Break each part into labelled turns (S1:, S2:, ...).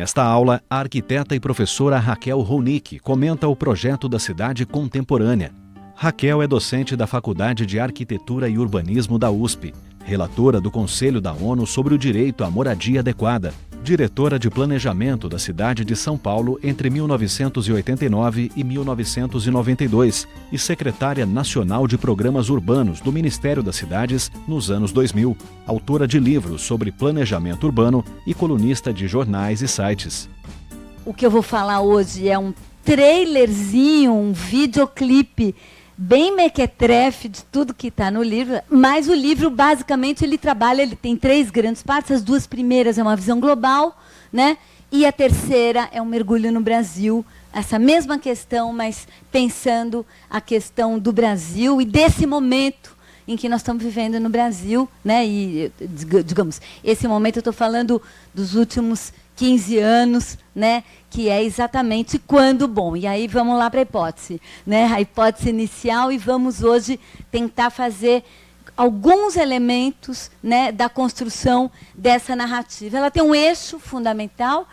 S1: Nesta aula, a arquiteta e professora Raquel Ronick comenta o projeto da cidade contemporânea. Raquel é docente da Faculdade de Arquitetura e Urbanismo da USP, relatora do Conselho da ONU sobre o direito à moradia adequada, diretora de planejamento da cidade de São Paulo entre 1989 e 1992 e secretária nacional de programas urbanos do Ministério das Cidades nos anos 2000, autora de livros sobre planejamento urbano e colunista de jornais e sites.
S2: O que eu vou falar hoje é um trailerzinho, um videoclipe bem mequetrefe de tudo que está no livro, mas o livro, basicamente, ele tem 3 grandes partes. As 2 primeiras é uma visão global, né? E a terceira é um mergulho no Brasil, essa mesma questão, mas pensando a questão do Brasil e desse momento em que nós estamos vivendo no Brasil, né? E, digamos, esse momento eu estou falando dos últimos 15 anos, né, que é exatamente quando, bom, e aí vamos lá para a hipótese, né, a hipótese inicial, e vamos hoje tentar fazer alguns elementos, né, da construção dessa narrativa. Ela tem um eixo fundamental,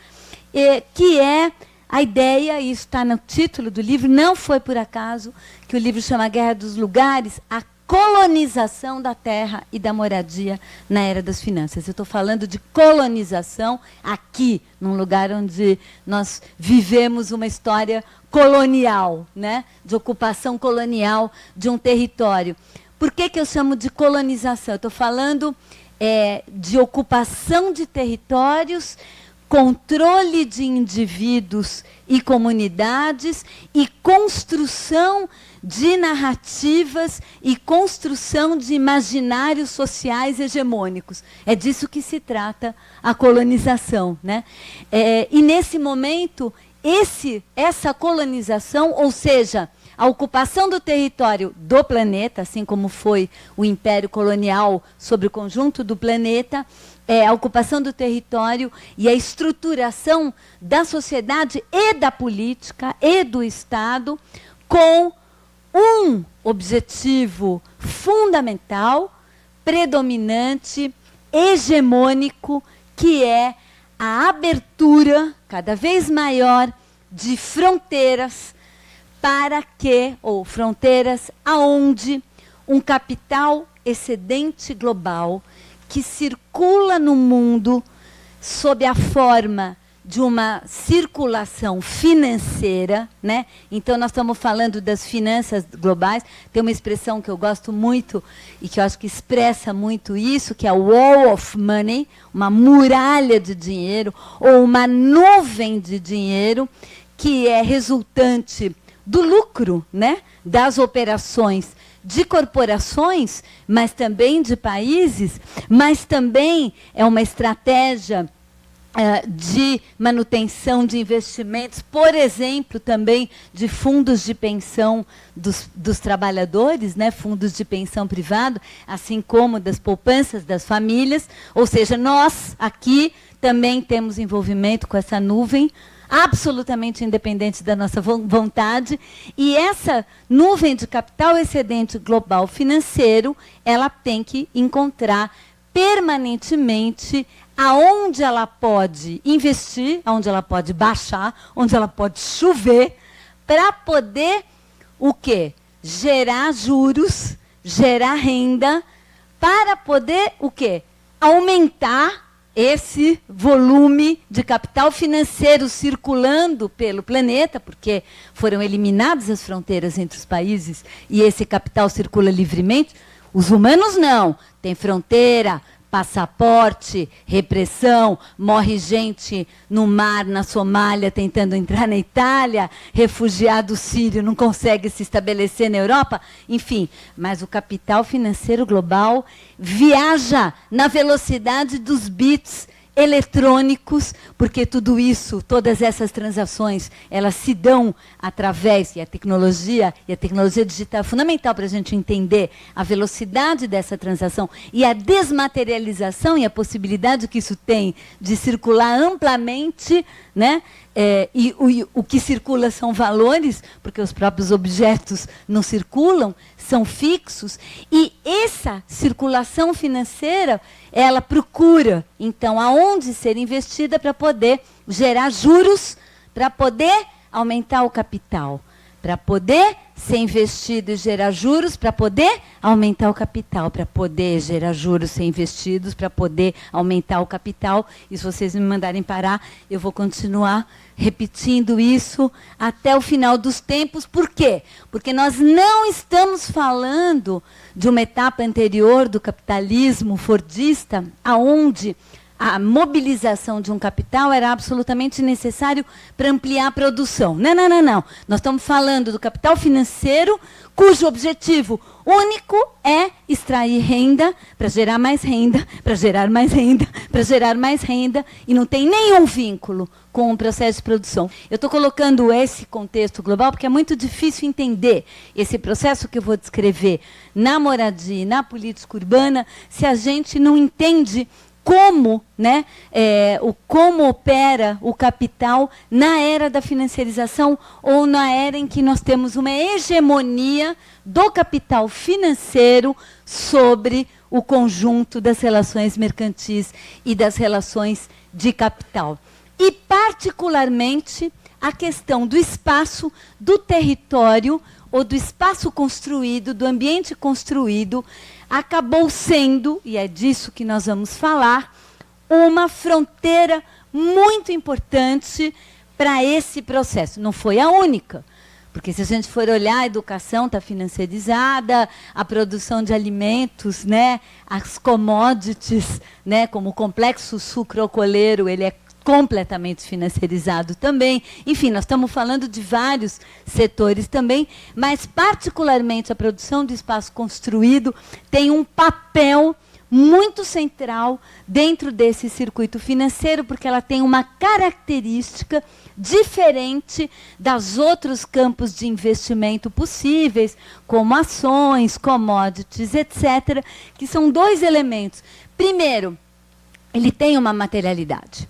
S2: que é a ideia, e isso está no título do livro, não foi por acaso que o livro chama Guerra dos Lugares, a colonização da terra e da moradia na era das finanças. Eu estou falando de colonização aqui, num lugar onde nós vivemos uma história colonial, né? De ocupação colonial de um território. Por que eu chamo de colonização? Eu estou falando de ocupação de territórios, controle de indivíduos e comunidades e construção de narrativas e construção de imaginários sociais hegemônicos. É disso que se trata a colonização, né? E, nesse momento, essa colonização, ou seja, a ocupação do território do planeta, assim como foi o Império Colonial sobre o conjunto do planeta, a ocupação do território e a estruturação da sociedade e da política e do Estado com um objetivo fundamental, predominante, hegemônico, que é a abertura cada vez maior de fronteiras para que, ou fronteiras aonde um capital excedente global que circula no mundo sob a forma de uma circulação financeira, né? Então, nós estamos falando das finanças globais. Tem uma expressão que eu gosto muito e que eu acho que expressa muito isso, que é o wall of money, uma muralha de dinheiro, ou uma nuvem de dinheiro, que é resultante do lucro, né? Das operações de corporações, mas também de países, mas também é uma estratégia de manutenção de investimentos, por exemplo, também de fundos de pensão dos trabalhadores, né, fundos de pensão privado, assim como das poupanças das famílias. Ou seja, nós aqui também temos envolvimento com essa nuvem, absolutamente independente da nossa vontade, e essa nuvem de capital excedente global financeiro, ela tem que encontrar permanentemente aonde ela pode investir, aonde ela pode baixar, onde ela pode chover, para poder o quê? Gerar juros, gerar renda, para poder o quê? Aumentar esse volume de capital financeiro circulando pelo planeta, porque foram eliminadas as fronteiras entre os países e esse capital circula livremente. Os humanos não, tem fronteira, passaporte, repressão, morre gente no mar, na Somália, tentando entrar na Itália, refugiado sírio não consegue se estabelecer na Europa, enfim. Mas o capital financeiro global viaja na velocidade dos bits eletrônicos, porque tudo isso, todas essas transações, elas se dão através, e a tecnologia digital é fundamental para a gente entender a velocidade dessa transação e a desmaterialização e a possibilidade que isso tem de circular amplamente, né, e o que circula são valores, porque os próprios objetos não circulam, são fixos, e essa circulação financeira, ela procura, então, aonde ser investida para poder gerar juros, para poder aumentar o capital, para poder ser investido e gerar juros, para poder aumentar o capital, para poder gerar juros, ser investidos, para poder aumentar o capital. E se vocês me mandarem parar, eu vou continuar repetindo isso até o final dos tempos. Por quê? Porque nós não estamos falando de uma etapa anterior do capitalismo fordista, aonde a mobilização de um capital era absolutamente necessário para ampliar a produção. Não, não, não, não. Nós estamos falando do capital financeiro, cujo objetivo único é extrair renda para gerar mais renda, para gerar mais renda, para gerar mais renda, e não tem nenhum vínculo com o processo de produção. Eu estou colocando esse contexto global porque é muito difícil entender esse processo que eu vou descrever na moradia e na política urbana se a gente não entende como, né, como opera o capital na era da financiarização ou na era em que nós temos uma hegemonia do capital financeiro sobre o conjunto das relações mercantis e das relações de capital. E, particularmente, a questão do espaço, do território, ou do espaço construído, do ambiente construído, acabou sendo, e é disso que nós vamos falar, uma fronteira muito importante para esse processo. Não foi a única, porque se a gente for olhar, a educação está financiarizada, a produção de alimentos, né, as commodities, né, como o complexo sucroalcooleiro, ele é completamente financiarizado também. Enfim, nós estamos falando de vários setores também, mas particularmente a produção do espaço construído tem um papel muito central dentro desse circuito financeiro, porque ela tem uma característica diferente dos outros campos de investimento possíveis, como ações, commodities, etc., que são dois elementos. Primeiro, ele tem uma materialidade.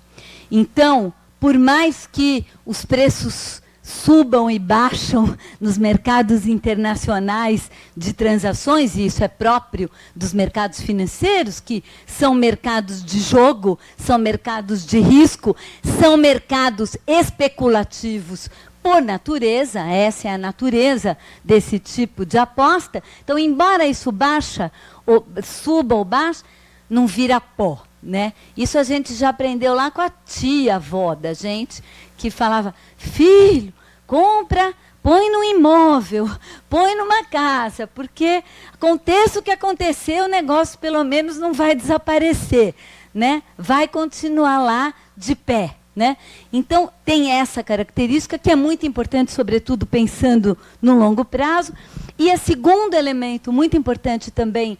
S2: Então, por mais que os preços subam e baixam nos mercados internacionais de transações, e isso é próprio dos mercados financeiros, que são mercados de jogo, são mercados de risco, são mercados especulativos por natureza, essa é a natureza desse tipo de aposta. Então, embora isso suba ou baixe, não vira pó. Né? Isso a gente já aprendeu lá com a tia-avó da gente, que falava, filho, compra, põe no imóvel, põe numa casa, porque aconteça o que acontecer, o negócio pelo menos não vai desaparecer, né? Vai continuar lá de pé. Né? Então, tem essa característica que é muito importante, sobretudo pensando no longo prazo. E o segundo elemento muito importante também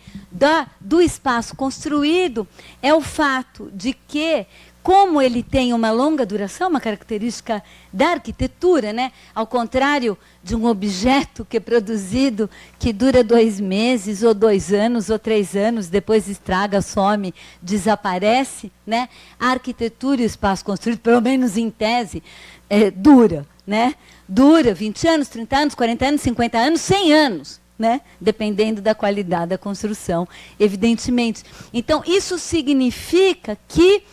S2: do espaço construído é o fato de que, como ele tem uma longa duração, uma característica da arquitetura, né? Ao contrário de um objeto que é produzido, que dura 2 meses, ou 2 anos, ou 3 anos, depois estraga, some, desaparece, né? A arquitetura e o espaço construído, pelo menos em tese, dura, né? Dura 20 anos, 30 anos, 40 anos, 50 anos, 100 anos. Né? Dependendo da qualidade da construção, evidentemente. Então, isso significa que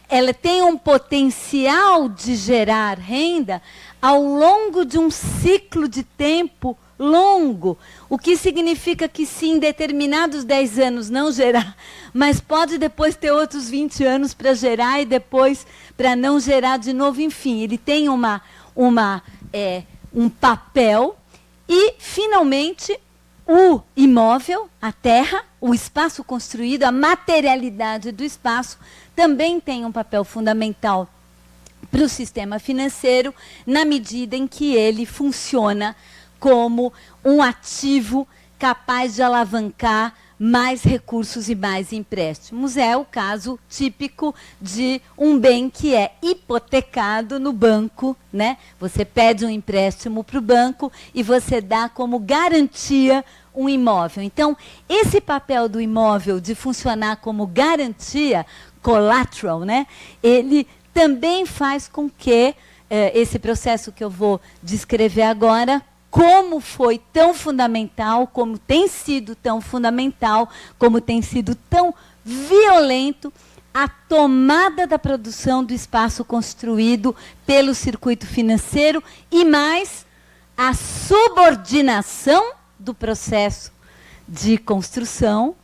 S2: ela tem um potencial de gerar renda ao longo de um ciclo de tempo longo, o que significa que se em determinados 10 anos não gerar, mas pode depois ter outros 20 anos para gerar e depois para não gerar de novo, enfim, ele tem um papel. E, finalmente, o imóvel, a terra, o espaço construído, a materialidade do espaço, também tem um papel fundamental para o sistema financeiro, na medida em que ele funciona como um ativo capaz de alavancar mais recursos e mais empréstimos. É o caso típico de um bem que é hipotecado no banco, né? Você pede um empréstimo para o banco e você dá como garantia um imóvel. Então, esse papel do imóvel de funcionar como garantia, collateral, né? Ele também faz com que esse processo que eu vou descrever agora, como foi tão fundamental, como tem sido tão fundamental, como tem sido tão violento, a tomada da produção do espaço construído pelo circuito financeiro e mais a subordinação do processo de construção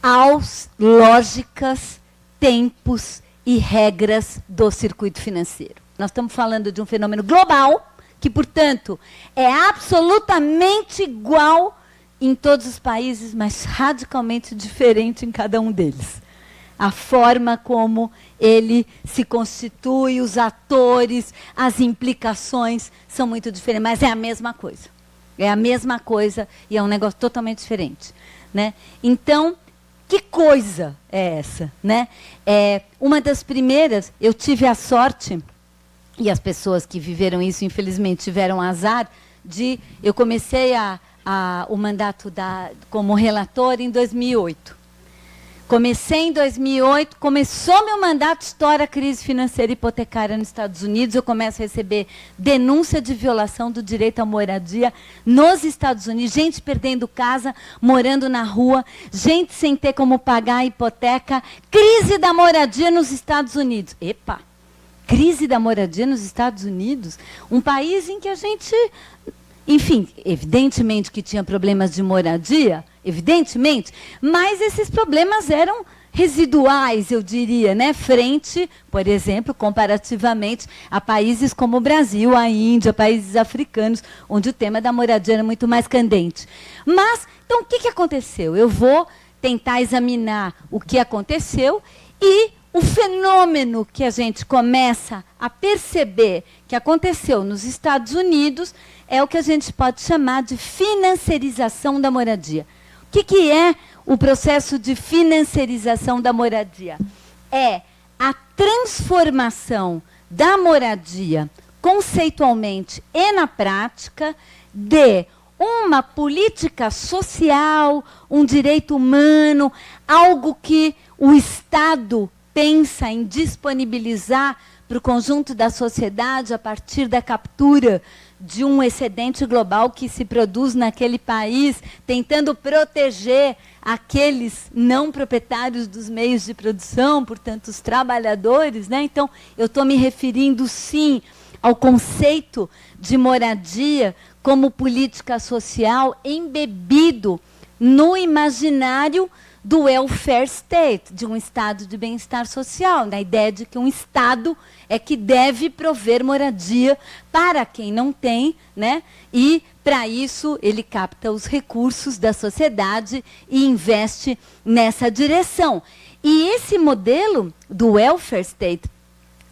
S2: às lógicas, tempos e regras do circuito financeiro. Nós estamos falando de um fenômeno global, que, portanto, é absolutamente igual em todos os países, mas radicalmente diferente em cada um deles. A forma como ele se constitui, os atores, as implicações são muito diferentes, mas é a mesma coisa. É a mesma coisa e é um negócio totalmente diferente, né? Então, que coisa é essa, né? Uma das primeiras, eu tive a sorte, e as pessoas que viveram isso, infelizmente, tiveram azar, eu comecei o mandato como relator em 2008. Comecei em 2008, começou meu mandato, estoura a crise financeira hipotecária nos Estados Unidos, eu começo a receber denúncia de violação do direito à moradia nos Estados Unidos, gente perdendo casa, morando na rua, gente sem ter como pagar a hipoteca, crise da moradia nos Estados Unidos. Epa! Crise da moradia nos Estados Unidos, um país em que a gente, enfim, evidentemente que tinha problemas de moradia, evidentemente, mas esses problemas eram residuais, eu diria, né? Frente, por exemplo, comparativamente a países como o Brasil, a Índia, países africanos, onde o tema da moradia era muito mais candente. Mas, então, o que aconteceu? Eu vou tentar examinar o que aconteceu e o fenômeno que a gente começa a perceber que aconteceu nos Estados Unidos é o que a gente pode chamar de financiarização da moradia. O que é o processo de financiarização da moradia? É a transformação da moradia, conceitualmente e na prática, de uma política social, um direito humano, algo que o Estado pensa em disponibilizar para o conjunto da sociedade a partir da captura de um excedente global que se produz naquele país, tentando proteger aqueles não proprietários dos meios de produção, portanto, os trabalhadores, né? Então, eu estou me referindo, sim, ao conceito de moradia como política social embebido no imaginário do welfare state, de um estado de bem-estar social, na ideia de que um Estado é que deve prover moradia para quem não tem, né? E, para isso, ele capta os recursos da sociedade e investe nessa direção. E esse modelo do welfare state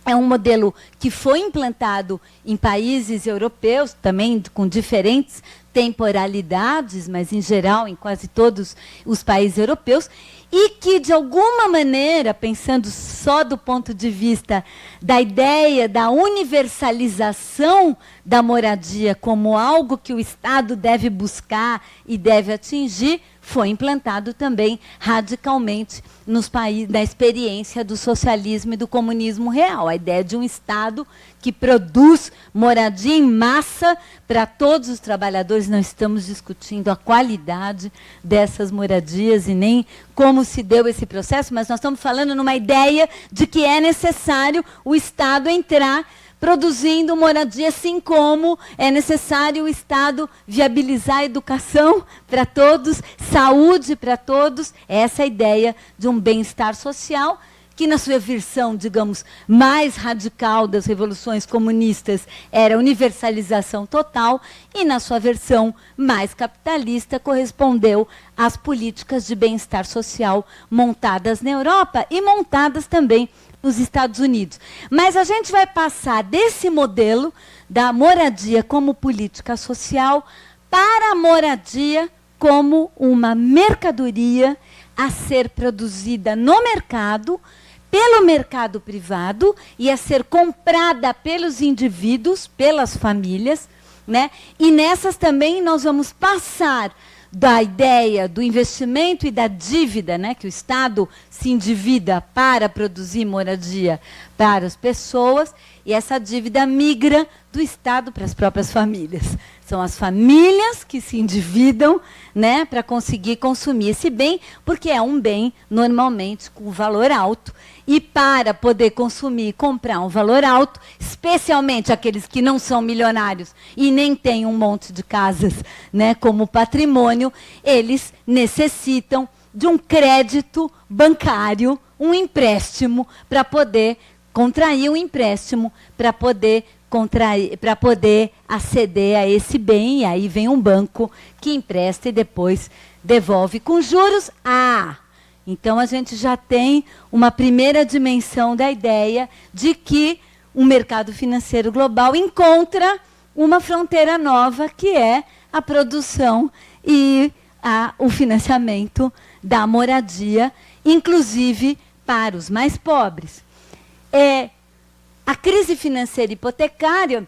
S2: é um modelo que foi implantado em países europeus, também com diferentes temporalidades, mas em geral em quase todos os países europeus, e que, de alguma maneira, pensando só do ponto de vista da ideia da universalização da moradia como algo que o Estado deve buscar e deve atingir, foi implantado também radicalmente nos países, na experiência do socialismo e do comunismo real. A ideia de um Estado que produz moradia em massa para todos os trabalhadores. Não estamos discutindo a qualidade dessas moradias e nem como se deu esse processo, mas nós estamos falando numa ideia de que é necessário o Estado entrar produzindo moradia, assim como é necessário o Estado viabilizar a educação para todos, saúde para todos. Essa é a ideia de um bem-estar social, que na sua versão, digamos, mais radical das revoluções comunistas era a universalização total, e na sua versão mais capitalista correspondeu às políticas de bem-estar social montadas na Europa e montadas também nos Estados Unidos. Mas a gente vai passar desse modelo da moradia como política social para a moradia como uma mercadoria a ser produzida no mercado, pelo mercado privado, e a ser comprada pelos indivíduos, pelas famílias, né? E nessas também nós vamos passar da ideia do investimento e da dívida, né, que o Estado se endivida para produzir moradia para as pessoas, e essa dívida migra do Estado para as próprias famílias. São as famílias que se endividam, né, para conseguir consumir esse bem, porque é um bem, normalmente, com valor alto. E para poder consumir e comprar um valor alto, especialmente aqueles que não são milionários e nem têm um monte de casas, né, como patrimônio, eles necessitam de um crédito bancário, um empréstimo, para poder contrair um empréstimo, para poder aceder a esse bem, e aí vem um banco que empresta e depois devolve com juros. Então a gente já tem uma primeira dimensão da ideia de que o mercado financeiro global encontra uma fronteira nova, que é a produção e o financiamento da moradia, inclusive para os mais pobres. A crise financeira hipotecária,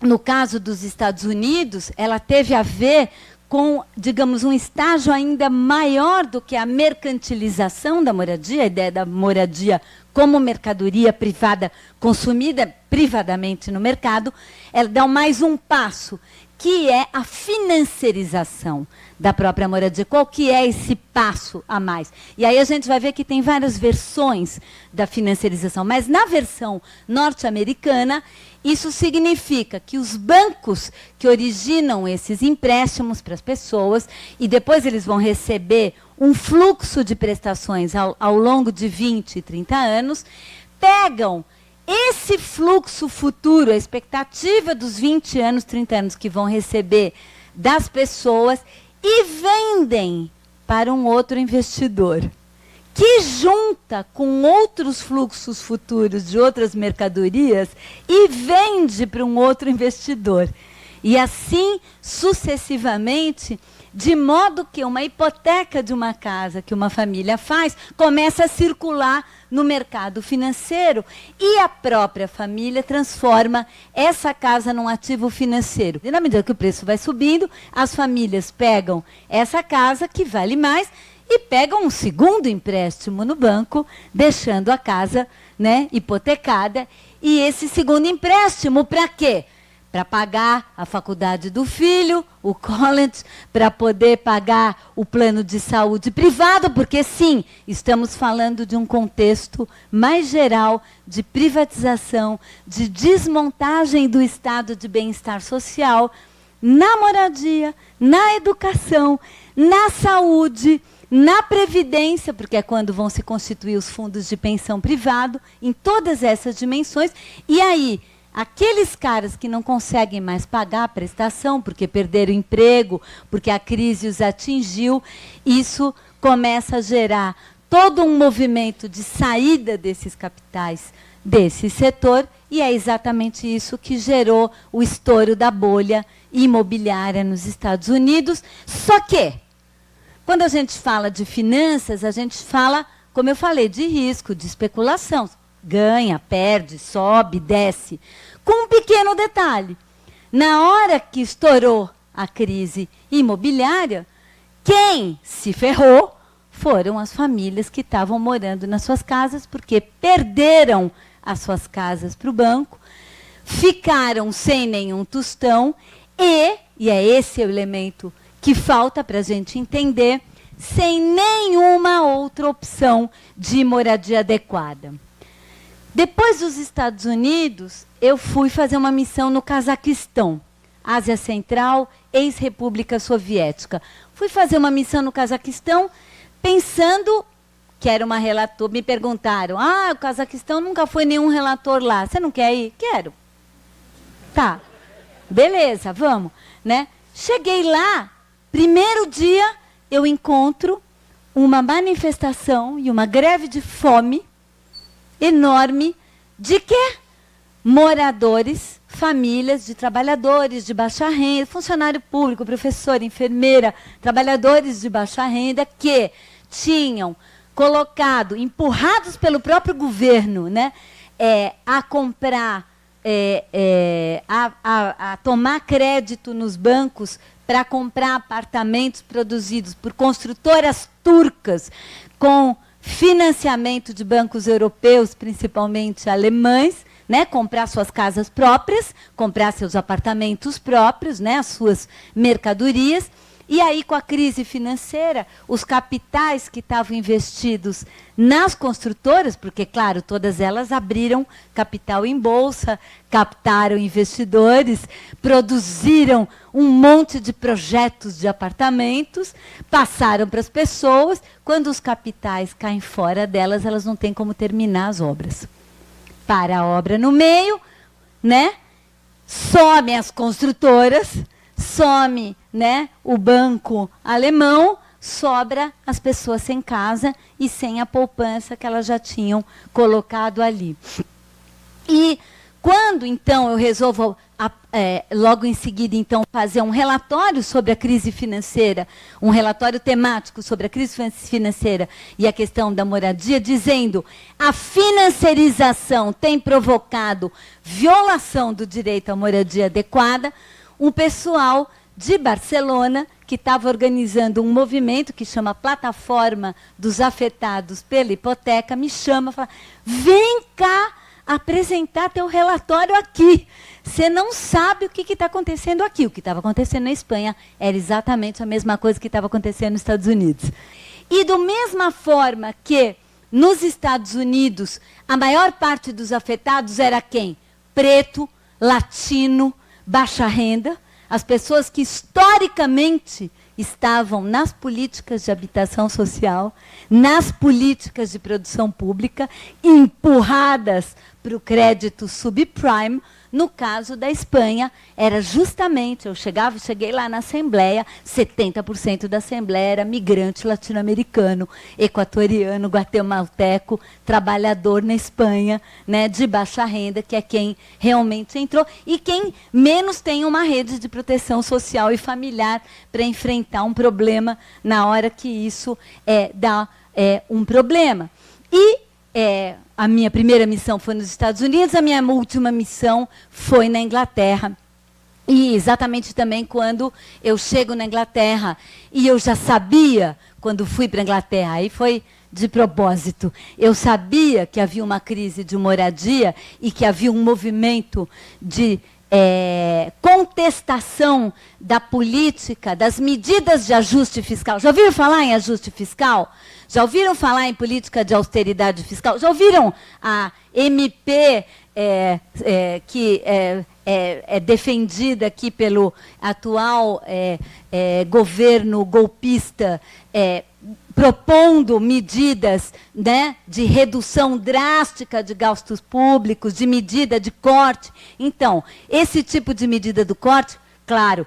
S2: no caso dos Estados Unidos, ela teve a ver com, digamos, um estágio ainda maior do que a mercantilização da moradia, a ideia da moradia como mercadoria privada, consumida privadamente no mercado. Ela dá mais um passo, que é a financiarização da própria moradia. Qual que é esse passo a mais? E aí a gente vai ver que tem várias versões da financiarização, mas na versão norte-americana, isso significa que os bancos que originam esses empréstimos para as pessoas, e depois eles vão receber um fluxo de prestações ao longo de 20 e 30 anos, pegam esse fluxo futuro, a expectativa dos 20 anos, 30 anos que vão receber das pessoas, e vendem para um outro investidor, que junta com outros fluxos futuros de outras mercadorias e vende para um outro investidor. E assim, sucessivamente, de modo que uma hipoteca de uma casa que uma família faz começa a circular no mercado financeiro, e a própria família transforma essa casa num ativo financeiro. E na medida que o preço vai subindo, as famílias pegam essa casa, que vale mais, e pegam um segundo empréstimo no banco, deixando a casa, né, hipotecada. E esse segundo empréstimo, para quê? Para pagar a faculdade do filho, o college, para poder pagar o plano de saúde privado, porque, sim, estamos falando de um contexto mais geral de privatização, de desmontagem do estado de bem-estar social, na moradia, na educação, na saúde, na previdência, porque é quando vão se constituir os fundos de pensão privado, em todas essas dimensões. E aí, aqueles caras que não conseguem mais pagar a prestação, porque perderam emprego, porque a crise os atingiu, isso começa a gerar todo um movimento de saída desses capitais desse setor, e é exatamente isso que gerou o estouro da bolha imobiliária nos Estados Unidos. Só que, quando a gente fala de finanças, a gente fala, como eu falei, de risco, de especulação. Ganha, perde, sobe, desce. Com um pequeno detalhe. Na hora que estourou a crise imobiliária, quem se ferrou foram as famílias que estavam morando nas suas casas, porque perderam as suas casas para o banco, ficaram sem nenhum tostão e é esse o elemento que falta para a gente entender, sem nenhuma outra opção de moradia adequada. Depois dos Estados Unidos, eu fui fazer uma missão no Cazaquistão, Ásia Central, ex-República Soviética. Fui fazer uma missão no Cazaquistão pensando que era uma relator. Me perguntaram, o Cazaquistão nunca foi nenhum relator lá. Você não quer ir? Quero. Tá. Beleza, vamos. Né? Cheguei lá, primeiro dia eu encontro uma manifestação e uma greve de fome enorme de quê? Moradores, famílias de trabalhadores de baixa renda, funcionário público, professor, enfermeira, trabalhadores de baixa renda que tinham colocado, empurrados pelo próprio governo, né, a comprar, a tomar crédito nos bancos para comprar apartamentos produzidos por construtoras turcas com financiamento de bancos europeus, principalmente alemães, né, comprar suas casas próprias, comprar seus apartamentos próprios, né, as suas mercadorias. E aí, com a crise financeira, os capitais que estavam investidos nas construtoras, porque, claro, todas elas abriram capital em bolsa, captaram investidores, produziram um monte de projetos de apartamentos, passaram para as pessoas. Quando os capitais caem fora delas, elas não têm como terminar as obras. Para a obra no meio, né? Somem as construtoras, some, né, o banco alemão, sobra as pessoas sem casa e sem a poupança que elas já tinham colocado ali. E quando, então, eu resolvo, logo em seguida, então, fazer um relatório sobre a crise financeira, um relatório temático sobre a crise financeira e a questão da moradia, dizendo a financiarização tem provocado violação do direito à moradia adequada, um pessoal de Barcelona, que estava organizando um movimento que chama Plataforma dos Afetados pela Hipoteca, me chama e fala, vem cá apresentar teu relatório aqui. Você não sabe o que está acontecendo aqui. O que estava acontecendo na Espanha era exatamente a mesma coisa que estava acontecendo nos Estados Unidos. E da mesma forma que nos Estados Unidos, a maior parte dos afetados era quem? Preto, latino, baixa renda, as pessoas que historicamente estavam nas políticas de habitação social, nas políticas de produção pública, empurradas para o crédito subprime. No caso da Espanha, era justamente, cheguei lá na Assembleia, 70% da Assembleia era migrante latino-americano, equatoriano, guatemalteco, trabalhador na Espanha, né, de baixa renda, que é quem realmente entrou, e quem menos tem uma rede de proteção social e familiar para enfrentar um problema na hora que isso dá um problema. E a minha primeira missão foi nos Estados Unidos, a minha última missão foi na Inglaterra. E exatamente também quando eu chego na Inglaterra, e eu já sabia, quando fui para a Inglaterra, aí foi de propósito, eu sabia que havia uma crise de moradia e que havia um movimento de contestação da política, das medidas de ajuste fiscal. Já ouviram falar em ajuste fiscal? Já ouviram falar em política de austeridade fiscal? Já ouviram a MP que é defendida aqui pelo atual governo golpista, propondo medidas, né, de redução drástica de gastos públicos, de medida de corte? Então, esse tipo de medida do corte, claro,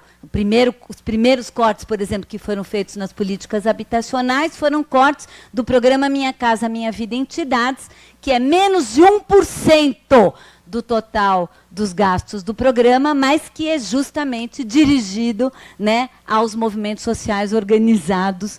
S2: os primeiros cortes, por exemplo, que foram feitos nas políticas habitacionais, foram cortes do programa Minha Casa Minha Vida Entidades, que é menos de 1% do total dos gastos do programa, mas que é justamente dirigido, né, aos movimentos sociais organizados,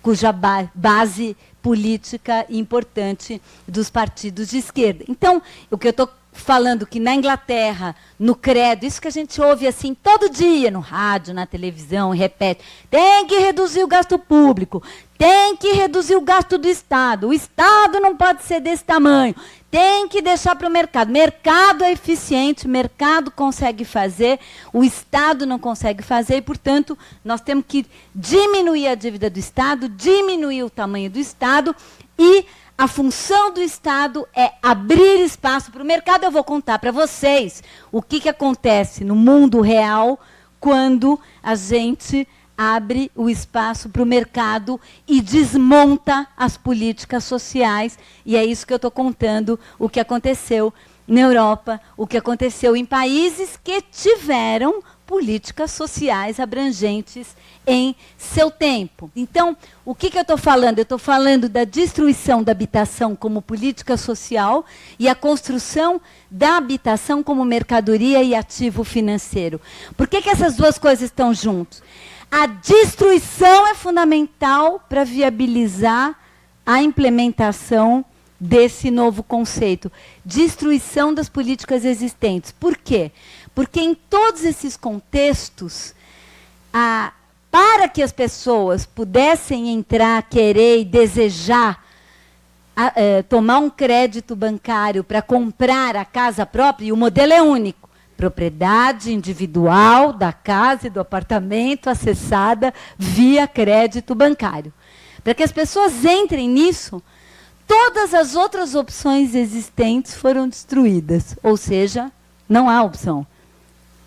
S2: cuja base política importante dos partidos de esquerda. Então, o que eu estou falando que na Inglaterra, no credo, isso que a gente ouve assim todo dia, no rádio, na televisão, repete, tem que reduzir o gasto público, tem que reduzir o gasto do Estado, o Estado não pode ser desse tamanho, tem que deixar para o mercado. Mercado é eficiente, o mercado consegue fazer, o Estado não consegue fazer, e, portanto, nós temos que diminuir a dívida do Estado, diminuir o tamanho do Estado, e a função do Estado é abrir espaço para o mercado. Eu vou contar para vocês o que acontece no mundo real quando a gente abre o espaço para o mercado e desmonta as políticas sociais. E é isso que eu estou contando, o que aconteceu na Europa, o que aconteceu em países que tiveram políticas sociais abrangentes em seu tempo. Então, o que eu estou falando? Eu estou falando da destruição da habitação como política social e a construção da habitação como mercadoria e ativo financeiro. Por que essas duas coisas estão juntas? A destruição é fundamental para viabilizar a implementação desse novo conceito. Destruição das políticas existentes. Por quê? Porque em todos esses contextos, para que as pessoas pudessem entrar, querer e desejar tomar um crédito bancário para comprar a casa própria, e o modelo é único. Propriedade individual da casa e do apartamento acessada via crédito bancário. Para que as pessoas entrem nisso, todas as outras opções existentes foram destruídas. Ou seja, não há opção,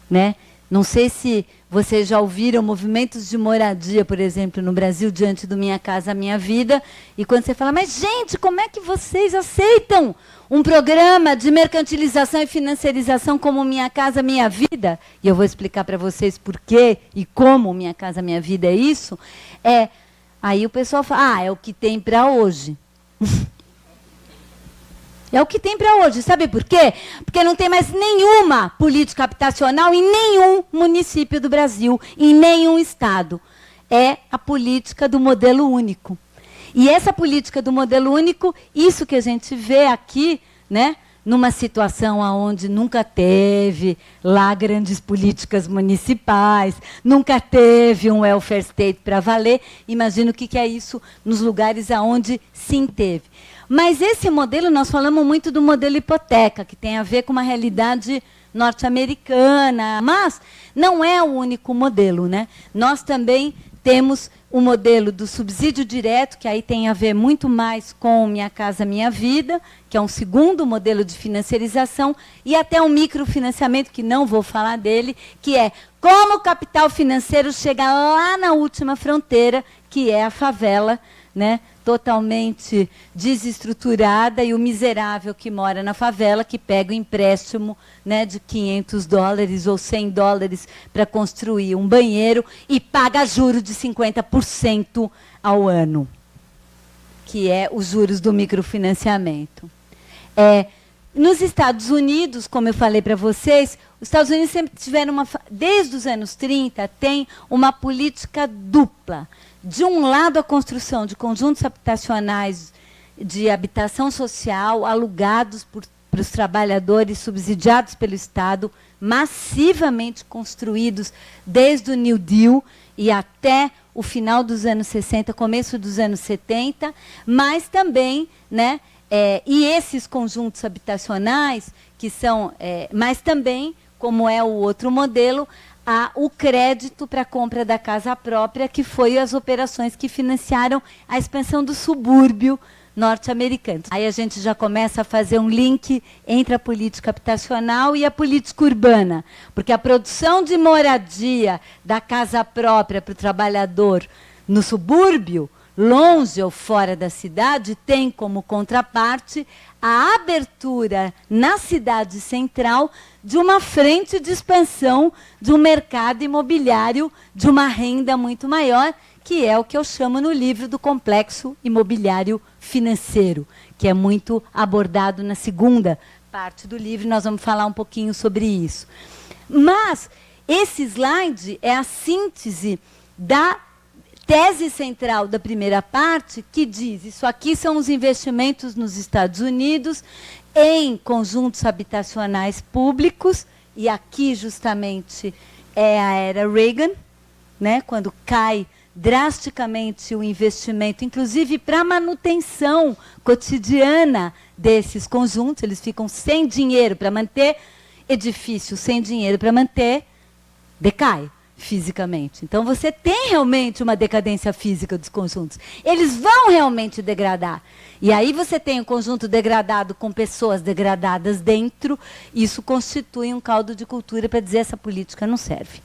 S2: né? Não sei se vocês já ouviram movimentos de moradia, por exemplo, no Brasil, diante do Minha Casa Minha Vida, e quando você fala, mas, gente, como é que vocês aceitam um programa de mercantilização e financiarização como Minha Casa Minha Vida? E eu vou explicar para vocês por quê e como Minha Casa Minha Vida é isso. Aí o pessoal fala, é o que tem para hoje. É o que tem para hoje. Sabe por quê? Porque não tem mais nenhuma política habitacional em nenhum município do Brasil, em nenhum estado. É a política do modelo único. E essa política do modelo único, isso que a gente vê aqui, né, numa situação onde nunca teve lá grandes políticas municipais, nunca teve um welfare state para valer, imagina o que é isso nos lugares onde sim teve. Mas esse modelo, nós falamos muito do modelo hipoteca, que tem a ver com uma realidade norte-americana, mas não é o único modelo, né? Nós também temos o modelo do subsídio direto, que aí tem a ver muito mais com Minha Casa Minha Vida, que é um segundo modelo de financiarização, e até um microfinanciamento, que não vou falar dele, que é como o capital financeiro chega lá na última fronteira, que é a favela, né? Totalmente desestruturada, e o miserável que mora na favela, que pega o empréstimo, né, de $500 ou $100 para construir um banheiro e paga juros de 50% ao ano, que é os juros do microfinanciamento. Nos Estados Unidos, como eu falei para vocês, os Estados Unidos sempre tiveram desde os anos 30, tem uma política dupla. De um lado, a construção de conjuntos habitacionais de habitação social, alugados para os trabalhadores, subsidiados pelo Estado, massivamente construídos desde o New Deal e até o final dos anos 60, começo dos anos 70, mas também, né, e esses conjuntos habitacionais, que são, mas também, como é o outro modelo, o crédito para a compra da casa própria, que foi as operações que financiaram a expansão do subúrbio norte-americano. Aí a gente já começa a fazer um link entre a política habitacional e a política urbana, porque a produção de moradia da casa própria para o trabalhador no subúrbio, longe ou fora da cidade, tem como contraparte a abertura na cidade central de uma frente de expansão de um mercado imobiliário de uma renda muito maior, que é o que eu chamo no livro do complexo imobiliário financeiro, que é muito abordado na segunda parte do livro, nós vamos falar um pouquinho sobre isso. Mas esse slide é a síntese da tese central da primeira parte, que diz, isso aqui são os investimentos nos Estados Unidos em conjuntos habitacionais públicos, e aqui justamente é a era Reagan, né, quando cai drasticamente o investimento, inclusive para a manutenção cotidiana desses conjuntos, eles ficam sem dinheiro para manter edifícios, sem dinheiro para manter, decai fisicamente. Então, você tem realmente uma decadência física dos conjuntos. Eles vão realmente degradar. E aí você tem um conjunto degradado com pessoas degradadas dentro. Isso constitui um caldo de cultura para dizer essa política não serve.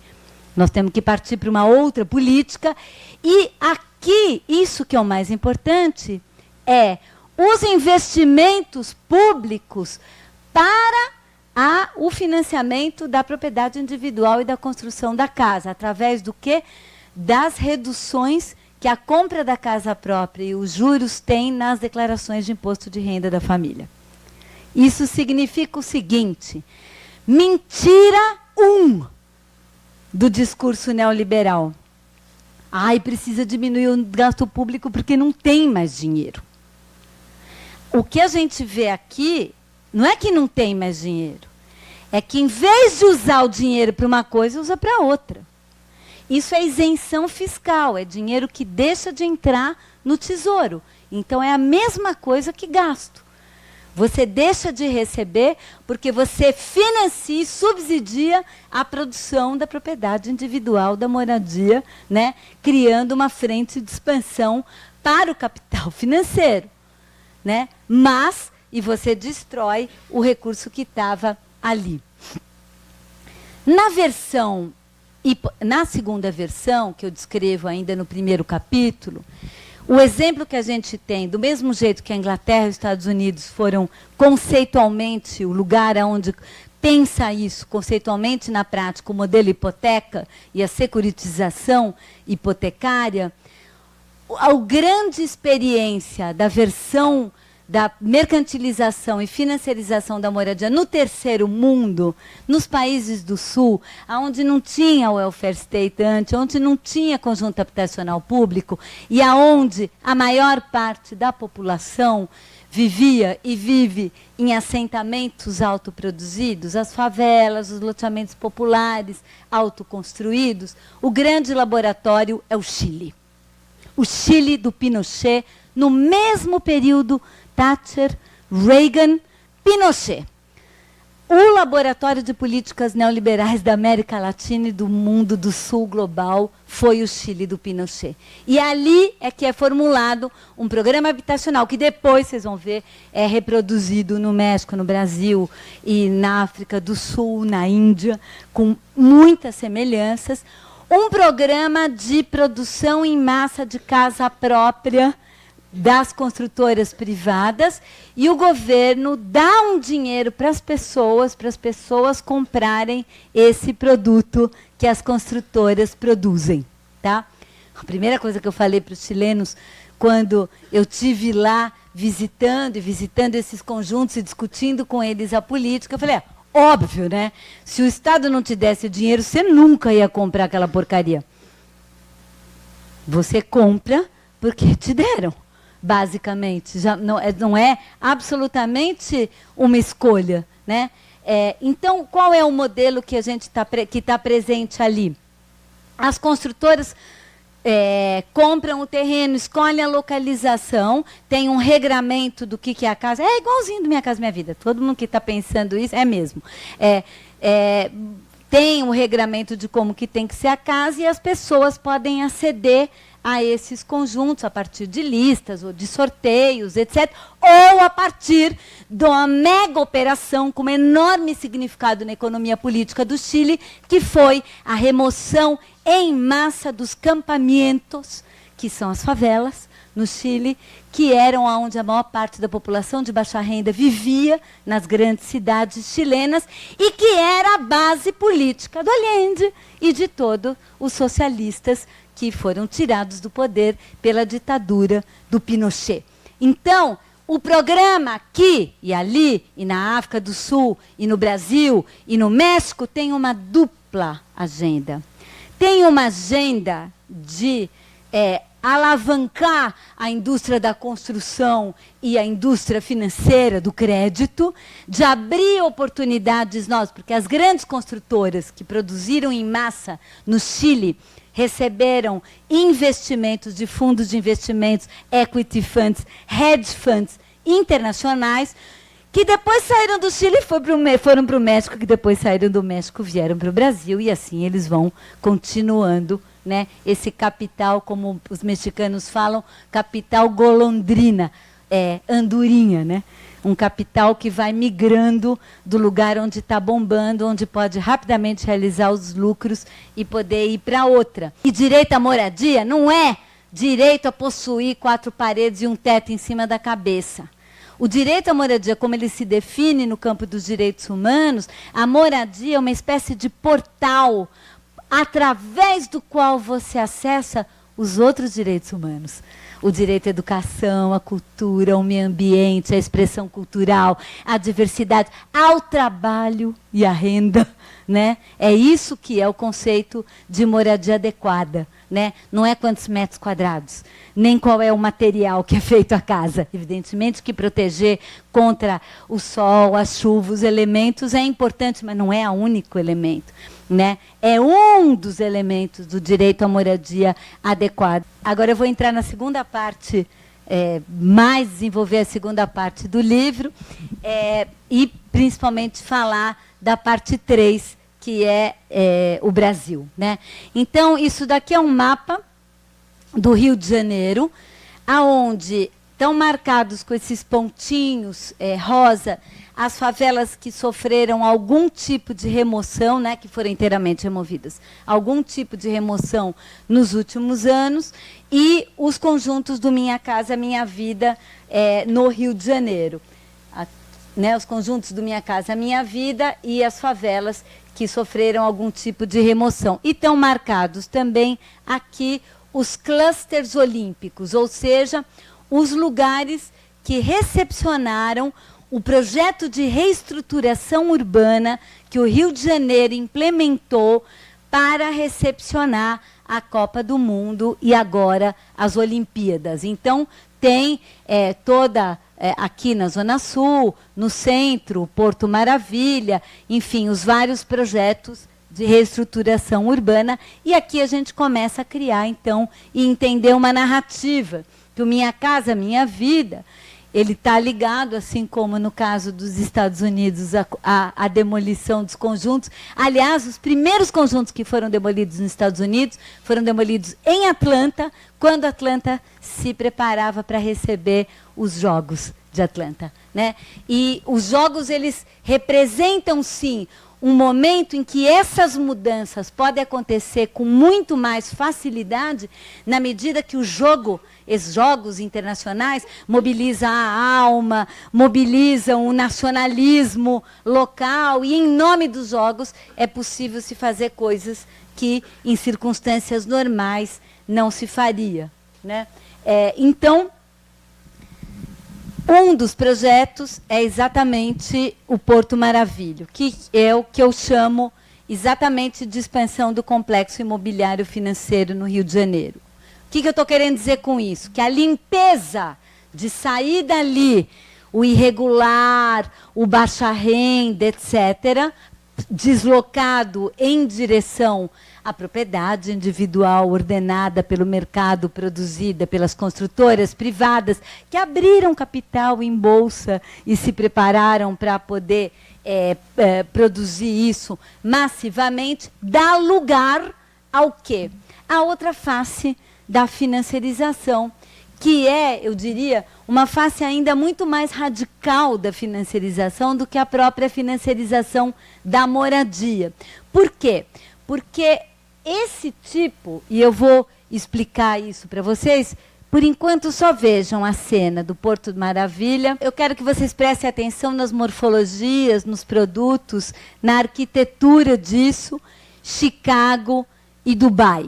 S2: Nós temos que partir para uma outra política. E aqui, isso que é o mais importante, é os investimentos públicos para o financiamento da propriedade individual e da construção da casa, através do quê? Das reduções que a compra da casa própria e os juros têm nas declarações de imposto de renda da família. Isso significa o seguinte: mentira do discurso neoliberal. Precisa diminuir o gasto público porque não tem mais dinheiro. O que a gente vê aqui não é que não tem mais dinheiro, é que, em vez de usar o dinheiro para uma coisa, usa para outra. Isso é isenção fiscal, é dinheiro que deixa de entrar no tesouro Então, é a mesma coisa que gasto. Você deixa de receber porque você financia e subsidia a produção da propriedade individual, da moradia, né? Criando uma frente de expansão para o capital financeiro, né? E você destrói o recurso que estava ali. Na segunda versão, que eu descrevo ainda no primeiro capítulo, o exemplo que a gente tem, do mesmo jeito que a Inglaterra e os Estados Unidos foram conceitualmente o lugar onde pensa isso, conceitualmente na prática, o modelo hipoteca e a securitização hipotecária, a grande experiência da versão da mercantilização e financiarização da moradia no terceiro mundo, nos países do sul, onde não tinha welfare state antes, onde não tinha conjunto habitacional público e aonde a maior parte da população vivia e vive em assentamentos autoproduzidos, as favelas, os loteamentos populares autoconstruídos, o grande laboratório é o Chile. O Chile do Pinochet, no mesmo período Thatcher, Reagan, Pinochet. O laboratório de políticas neoliberais da América Latina e do mundo do sul global foi o Chile do Pinochet. E ali é que é formulado um programa habitacional que depois, vocês vão ver, é reproduzido no México, no Brasil e na África do Sul, na Índia, com muitas semelhanças. Um programa de produção em massa de casa própria das construtoras privadas, e o governo dá um dinheiro para as pessoas comprarem esse produto que as construtoras produzem. Tá? A primeira coisa que eu falei para os chilenos, quando eu estive lá visitando esses conjuntos e discutindo com eles a política, eu falei, óbvio, né? Se o Estado não te desse o dinheiro, você nunca ia comprar aquela porcaria. Você compra porque te deram. Basicamente, já não é absolutamente uma escolha, né? Então, qual é o modelo que a gente que está presente ali? As construtoras compram o terreno, escolhem a localização, tem um regramento do que é a casa. É igualzinho do Minha Casa Minha Vida. Todo mundo que está pensando isso é mesmo. Tem um regramento de como que tem que ser a casa e as pessoas podem aceder a esses conjuntos a partir de listas ou de sorteios, etc., ou a partir de uma mega operação com enorme significado na economia política do Chile, que foi a remoção em massa dos campamentos, que são as favelas, no Chile, que eram onde a maior parte da população de baixa renda vivia, nas grandes cidades chilenas, e que era a base política do Allende e de todos os socialistas que foram tirados do poder pela ditadura do Pinochet. Então, o programa aqui e ali, e na África do Sul, e no Brasil, e no México, tem uma dupla agenda. Tem uma agenda de alavancar a indústria da construção e a indústria financeira do crédito, de abrir oportunidades novas, porque as grandes construtoras que produziram em massa no Chile receberam investimentos de fundos de investimentos, equity funds, hedge funds internacionais, que depois saíram do Chile e foram para o México, que depois saíram do México, vieram para o Brasil, e assim eles vão continuando, né, esse capital, como os mexicanos falam, capital golondrina, andorinha, né? Um capital que vai migrando do lugar onde está bombando, onde pode rapidamente realizar os lucros e poder ir para outra. E direito à moradia não é direito a possuir 4 paredes e um teto em cima da cabeça. O direito à moradia, como ele se define no campo dos direitos humanos, a moradia é uma espécie de portal através do qual você acessa os outros direitos humanos. O direito à educação, à cultura, ao meio ambiente, à expressão cultural, à diversidade, ao trabalho e à renda, né? É isso que é o conceito de moradia adequada, né? Não é quantos metros quadrados, nem qual é o material que é feito a casa. Evidentemente que proteger contra o sol, a chuva, os elementos é importante, mas não é o único elemento, né? É um dos elementos do direito à moradia adequada. Agora eu vou entrar na segunda parte mais desenvolver a segunda parte do livro e principalmente falar da parte 3, que é o Brasil, né? Então, isso daqui é um mapa do Rio de Janeiro, aonde estão marcados com esses pontinhos rosa as favelas que sofreram algum tipo de remoção, né, que foram inteiramente removidas, algum tipo de remoção nos últimos anos, e os conjuntos do Minha Casa Minha Vida no Rio de Janeiro. Né, os conjuntos do Minha Casa Minha Vida e as favelas que sofreram algum tipo de remoção. E estão marcados também aqui os clusters olímpicos, ou seja, os lugares que recepcionaram o projeto de reestruturação urbana que o Rio de Janeiro implementou para recepcionar a Copa do Mundo e agora as Olimpíadas. Então, tem toda... aqui na Zona Sul, no centro, Porto Maravilha, enfim, os vários projetos de reestruturação urbana. E aqui a gente começa a criar, então, e entender uma narrativa, que o Minha Casa Minha Vida, ele está ligado, assim como no caso dos Estados Unidos, a demolição dos conjuntos. Aliás, os primeiros conjuntos que foram demolidos nos Estados Unidos foram demolidos em Atlanta, quando Atlanta se preparava para receber os Jogos de Atlanta, né? E os Jogos, eles representam, sim, um momento em que essas mudanças podem acontecer com muito mais facilidade, na medida que os jogos internacionais mobilizam a alma, mobilizam o nacionalismo local, e em nome dos jogos é possível se fazer coisas que em circunstâncias normais não se faria, né? Então, um dos projetos é exatamente o Porto Maravilha, que é o que eu chamo exatamente de expansão do complexo imobiliário financeiro no Rio de Janeiro. O que eu estou querendo dizer com isso? Que a limpeza de sair dali, o irregular, o baixa renda, etc., deslocado em direção à propriedade individual ordenada pelo mercado, produzida pelas construtoras privadas, que abriram capital em bolsa e se prepararam para poder produzir isso massivamente, dá lugar ao quê? A outra face da financiarização, que eu diria, uma face ainda muito mais radical da financiarização do que a própria financiarização da moradia. Por quê? Porque esse tipo, e eu vou explicar isso para vocês, por enquanto só vejam a cena do Porto Maravilha. Eu quero que vocês prestem atenção nas morfologias, nos produtos, na arquitetura disso, Chicago e Dubai.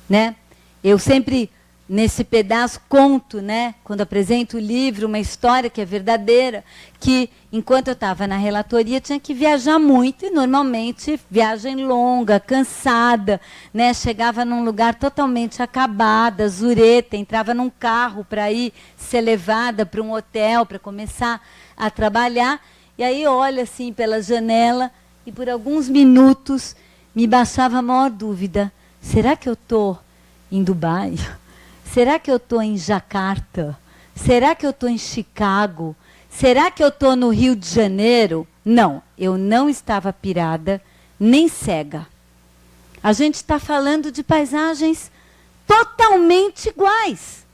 S2: Né? Eu sempre, nesse pedaço, conto, né, quando apresento o livro, uma história que é verdadeira, que, enquanto eu estava na relatoria, tinha que viajar muito, e normalmente viagem longa, cansada, né, chegava num lugar totalmente acabada, zureta, entrava num carro para ir ser levada para um hotel, para começar a trabalhar, e aí olha assim pela janela, e por alguns minutos me baixava a maior dúvida: será que eu estou em Dubai? Será que eu estou em Jacarta? Será que eu estou em Chicago? Será que eu estou no Rio de Janeiro? Não, eu não estava pirada, nem cega. A gente está falando de paisagens totalmente iguais.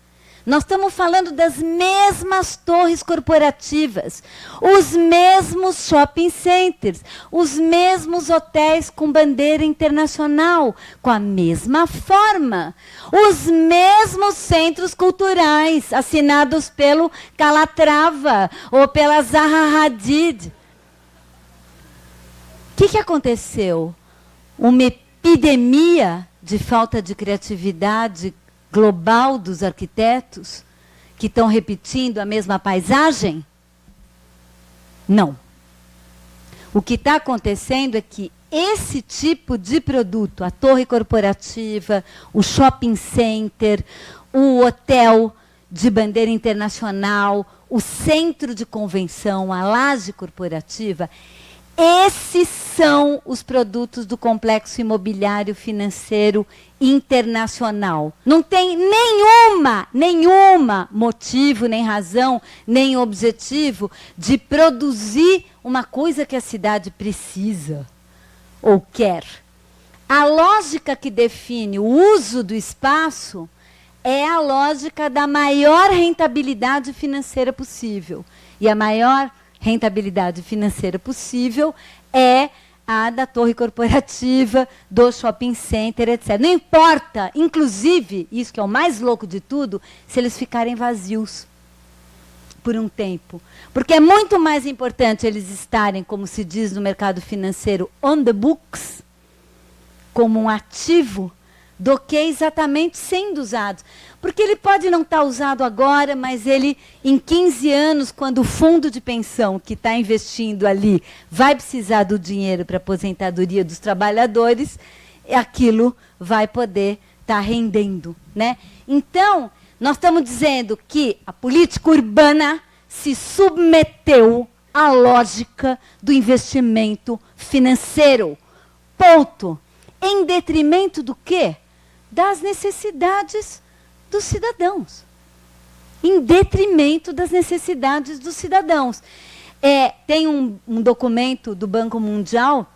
S2: Nós estamos falando das mesmas torres corporativas, os mesmos shopping centers, os mesmos hotéis com bandeira internacional, com a mesma forma, os mesmos centros culturais assinados pelo Calatrava ou pela Zaha Hadid. O que aconteceu? Uma epidemia de falta de criatividade global dos arquitetos que estão repetindo a mesma paisagem? Não. O que está acontecendo é que esse tipo de produto, a torre corporativa, o shopping center, o hotel de bandeira internacional, o centro de convenção, a laje corporativa, Esses são os produtos do complexo imobiliário financeiro internacional. Não tem nenhuma motivo, nem razão, nem objetivo de produzir uma coisa que a cidade precisa ou quer. A lógica que define o uso do espaço é a lógica da maior rentabilidade financeira possível. E a maior rentabilidade financeira possível é a da torre corporativa, do shopping center, etc. Não importa, inclusive, isso que é o mais louco de tudo, se eles ficarem vazios por um tempo. Porque é muito mais importante eles estarem, como se diz no mercado financeiro, on the books, como um ativo, do que exatamente sendo usados. Porque ele pode não estar usado agora, mas ele, em 15 anos, quando o fundo de pensão que está investindo ali vai precisar do dinheiro para a aposentadoria dos trabalhadores, aquilo vai poder estar rendendo, né? Então, nós estamos dizendo que a política urbana se submeteu à lógica do investimento financeiro. Ponto. Em detrimento do quê? Das necessidades dos cidadãos. Em detrimento das necessidades dos cidadãos. Tem um documento do Banco Mundial,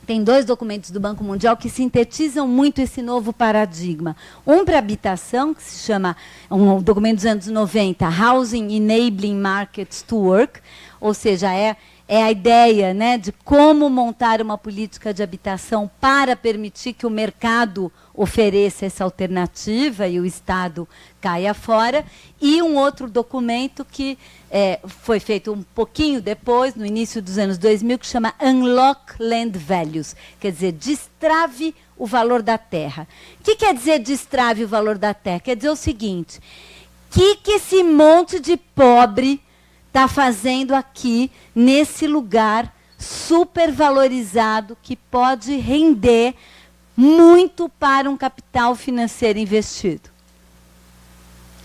S2: tem 2 documentos do Banco Mundial que sintetizam muito esse novo paradigma. Um para habitação, que se chama, um documento dos anos 90, Housing Enabling Markets to Work, ou seja, é a ideia, né, de como montar uma política de habitação para permitir que o mercado ofereça essa alternativa e o Estado caia fora. E um outro documento que foi feito um pouquinho depois, no início dos anos 2000, que chama Unlock Land Values, quer dizer, destrave o valor da terra. O que quer dizer destrave o valor da terra? Quer dizer o seguinte, que esse monte de pobre está fazendo aqui, nesse lugar supervalorizado, que pode render muito para um capital financeiro investido.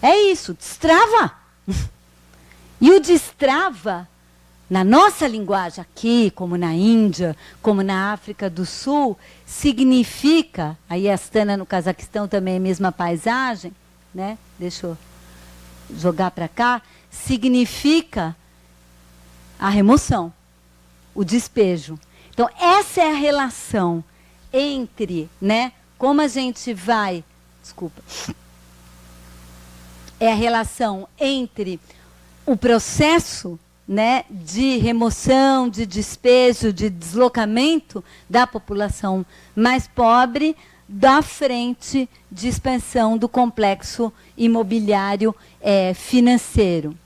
S2: É isso, destrava. E o destrava, na nossa linguagem aqui, como na Índia, como na África do Sul, significa, aí a Astana no Cazaquistão também é a mesma paisagem, né? Deixa eu jogar para cá, significa a remoção, o despejo. Então, essa é a relação entre, né, como a gente vai, é a relação entre o processo, né, de remoção, de despejo, de deslocamento da população mais pobre da frente de expansão do complexo imobiliário financeiro.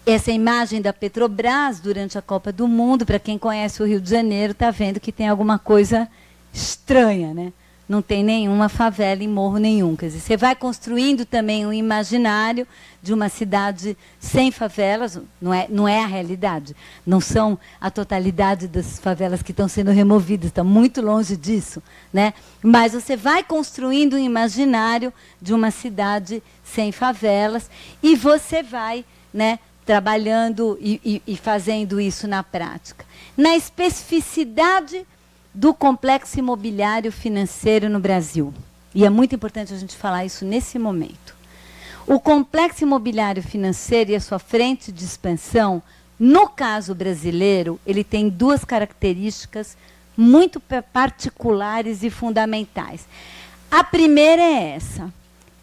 S2: Essa imagem da Petrobras durante a Copa do Mundo, para quem conhece o Rio de Janeiro, está vendo que tem alguma coisa estranha, né? Não tem nenhuma favela em morro nenhum. Quer dizer, você vai construindo também um imaginário de uma cidade sem favelas, não é a realidade. Não são a totalidade das favelas que estão sendo removidas, está muito longe disso, né? Mas você vai construindo um imaginário de uma cidade sem favelas e você vai, né, trabalhando e fazendo isso na prática. Na especificidade do complexo imobiliário financeiro no Brasil. E é muito importante a gente falar isso nesse momento. O complexo imobiliário financeiro e a sua frente de expansão, no caso brasileiro, ele tem 2 características muito particulares e fundamentais. A primeira é essa.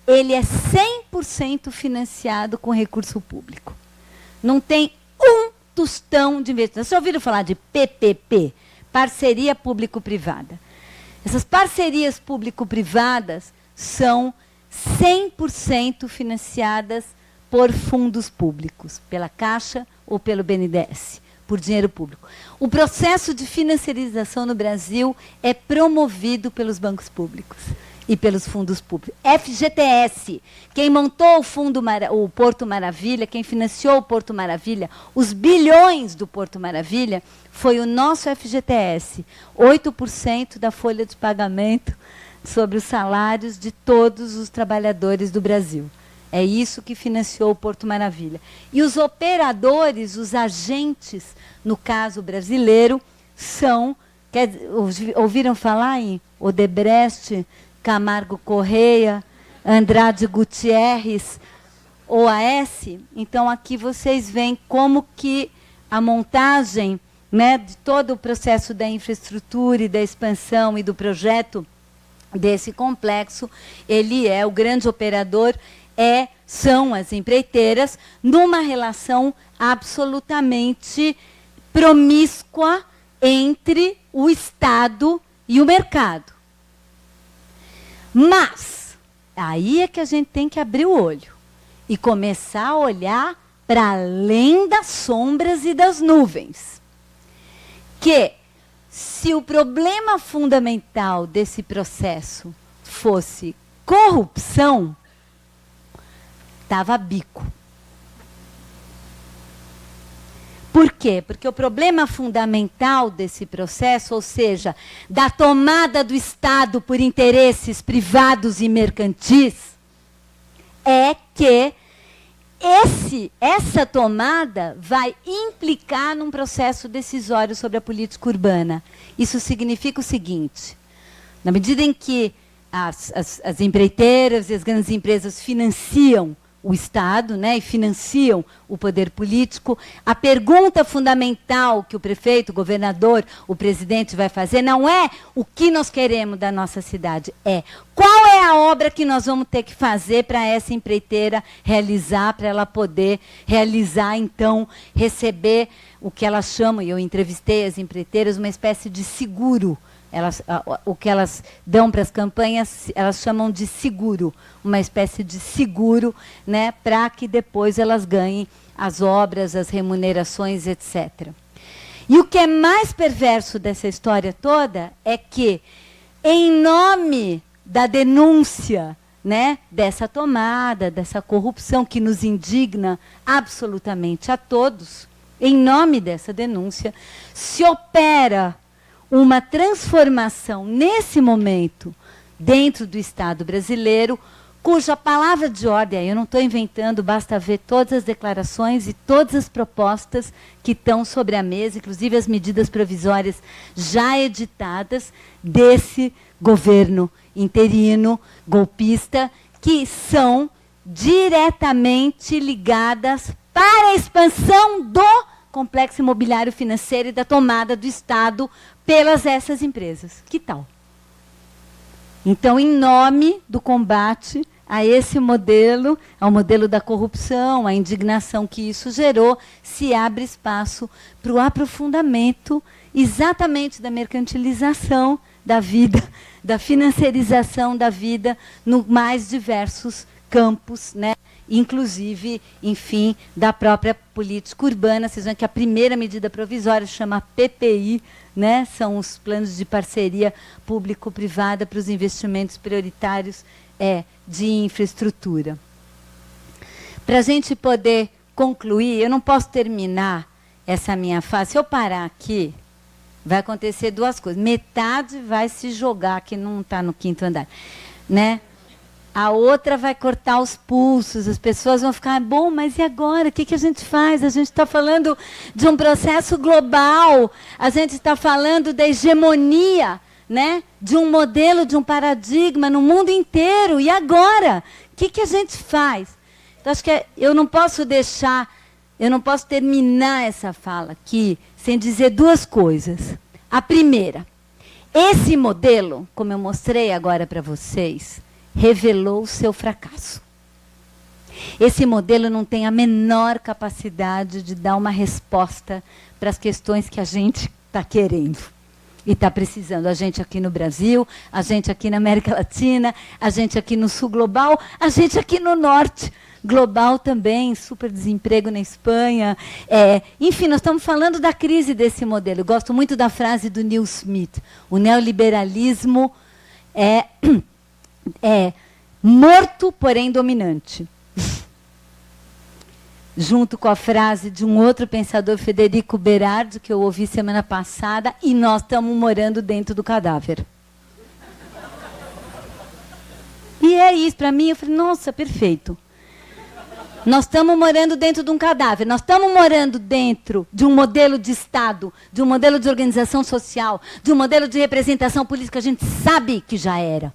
S2: Ele é 100% financiado com recurso público. Não tem um tostão de investimento. Vocês ouviram falar de PPP? Parceria público-privada. Essas parcerias público-privadas são 100% financiadas por fundos públicos, pela Caixa ou pelo BNDES, por dinheiro público. O processo de financiarização no Brasil é promovido pelos bancos públicos e pelos fundos públicos. FGTS, quem montou o Porto Maravilha, quem financiou o Porto Maravilha, os bilhões do Porto Maravilha, foi o nosso FGTS, 8% da folha de pagamento sobre os salários de todos os trabalhadores do Brasil. É isso que financiou o Porto Maravilha. E os operadores, os agentes, no caso brasileiro, são... ouviram falar em Odebrecht, Camargo Correia, Andrade Gutierrez, OAS? Então, aqui vocês veem como que a montagem, né, de todo o processo da infraestrutura e da expansão e do projeto desse complexo, ele é o grande operador, são as empreiteiras, numa relação absolutamente promíscua entre o Estado e o mercado. Mas, aí é que a gente tem que abrir o olho e começar a olhar para além das sombras e das nuvens. Que, se o problema fundamental desse processo fosse corrupção, estava bico. Por quê? Porque o problema fundamental desse processo, ou seja, da tomada do Estado por interesses privados e mercantis, é que essa tomada vai implicar num processo decisório sobre a política urbana. Isso significa o seguinte: na medida em que as empreiteiras e as grandes empresas financiam o Estado, né, e financiam o poder político, a pergunta fundamental que o prefeito, o governador, o presidente vai fazer não é o que nós queremos da nossa cidade, é qual é a obra que nós vamos ter que fazer para essa empreiteira realizar, para ela poder realizar, então, receber o que elas chamam, e eu entrevistei as empreiteiras, uma espécie de seguro. O que elas dão para as campanhas, elas chamam de seguro, uma espécie de seguro, né, para que depois elas ganhem as obras, as remunerações, etc. E o que é mais perverso dessa história toda é que, em nome da denúncia, né, dessa tomada, dessa corrupção que nos indigna absolutamente a todos, em nome dessa denúncia, se opera uma transformação, nesse momento, dentro do Estado brasileiro, cuja palavra de ordem, eu não estou inventando, basta ver todas as declarações e todas as propostas que estão sobre a mesa, inclusive as medidas provisórias já editadas desse governo interino, golpista, que são diretamente ligadas para a expansão do complexo imobiliário financeiro e da tomada do Estado pelas essas empresas. Que tal? Então, em nome do combate a esse modelo, ao modelo da corrupção, a indignação que isso gerou, se abre espaço para o aprofundamento exatamente da mercantilização da vida, da financiarização da vida, no mais diversos campos, né? Inclusive, enfim, da própria política urbana. Vocês veem que a primeira medida provisória chama PPI, né? São os planos de parceria público-privada para os investimentos prioritários de infraestrutura. Para a gente poder concluir, eu não posso terminar essa minha fala. Se eu parar aqui, vai acontecer duas coisas. Metade vai se jogar, que não está no quinto andar, né? A outra vai cortar os pulsos, as pessoas vão ficar, bom, mas e agora? O que a gente faz? A gente está falando de um processo global, a gente está falando da hegemonia, né, de um modelo, de um paradigma no mundo inteiro. E agora? O que a gente faz? Então, acho que eu não posso terminar essa fala aqui sem dizer duas coisas. A primeira, esse modelo, como eu mostrei agora para vocês, revelou o seu fracasso. Esse modelo não tem a menor capacidade de dar uma resposta para as questões que a gente está querendo e está precisando. A gente aqui no Brasil, a gente aqui na América Latina, a gente aqui no Sul global, a gente aqui no Norte global também, super desemprego na Espanha. Enfim, nós estamos falando da crise desse modelo. Eu gosto muito da frase do Neil Smith. O neoliberalismo é morto, porém dominante. Junto com a frase de um outro pensador, Federico Berardi, que eu ouvi semana passada, e nós estamos morando dentro do cadáver. E é isso, para mim, eu falei, nossa, perfeito. Nós estamos morando dentro de um cadáver, nós estamos morando dentro de um modelo de Estado, de um modelo de organização social, de um modelo de representação política que a gente sabe que já era,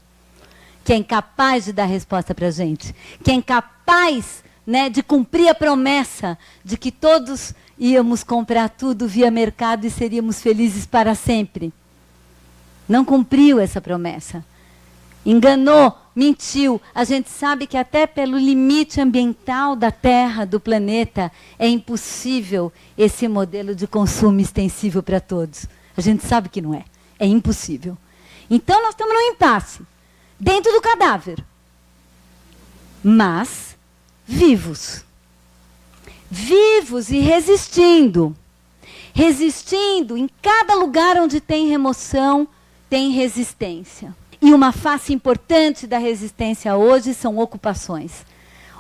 S2: que é incapaz de dar resposta para a gente, que é incapaz, né, de cumprir a promessa de que todos íamos comprar tudo via mercado e seríamos felizes para sempre. Não cumpriu essa promessa. Enganou, mentiu. A gente sabe que até pelo limite ambiental da Terra, do planeta, é impossível esse modelo de consumo extensível para todos. A gente sabe que não é. É impossível. Então, nós estamos num impasse, dentro do cadáver. Mas, vivos. Vivos e resistindo. Resistindo em cada lugar onde tem remoção, tem resistência. E uma face importante da resistência hoje são ocupações.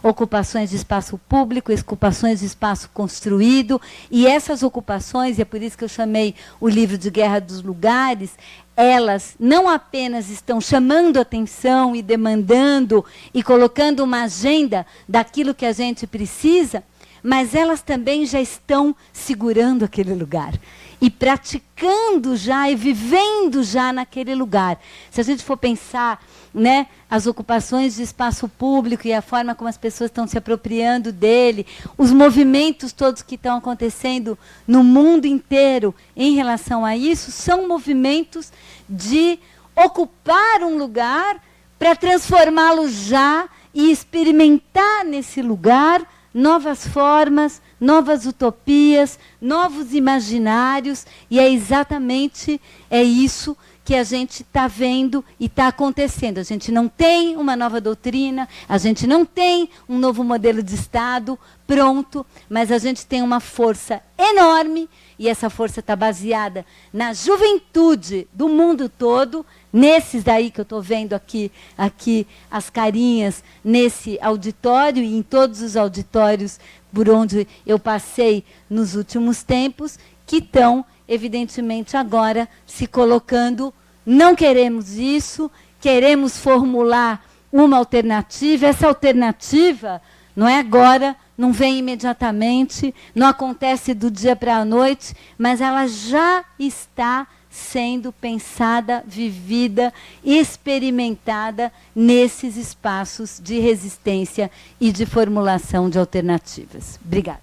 S2: Ocupações de espaço público, ocupações de espaço construído. E essas ocupações, e é por isso que eu chamei o livro de Guerra dos Lugares, elas não apenas estão chamando atenção e demandando e colocando uma agenda daquilo que a gente precisa, mas elas também já estão segurando aquele lugar. E praticando já e vivendo já naquele lugar. Se a gente for pensar, né, as ocupações de espaço público e a forma como as pessoas estão se apropriando dele, os movimentos todos que estão acontecendo no mundo inteiro em relação a isso, são movimentos de ocupar um lugar para transformá-lo já e experimentar nesse lugar novas formas, novas utopias, novos imaginários, e é exatamente isso que a gente está vendo e está acontecendo. A gente não tem uma nova doutrina, a gente não tem um novo modelo de Estado pronto, mas a gente tem uma força enorme, e essa força está baseada na juventude do mundo todo, nesses daí que eu estou vendo aqui as carinhas, nesse auditório e em todos os auditórios por onde eu passei nos últimos tempos, que estão, evidentemente, agora se colocando, não queremos isso, queremos formular uma alternativa. Essa alternativa não é agora, não vem imediatamente, não acontece do dia para a noite, mas ela já está sendo pensada, vivida, experimentada nesses espaços de resistência e de formulação de alternativas. Obrigada.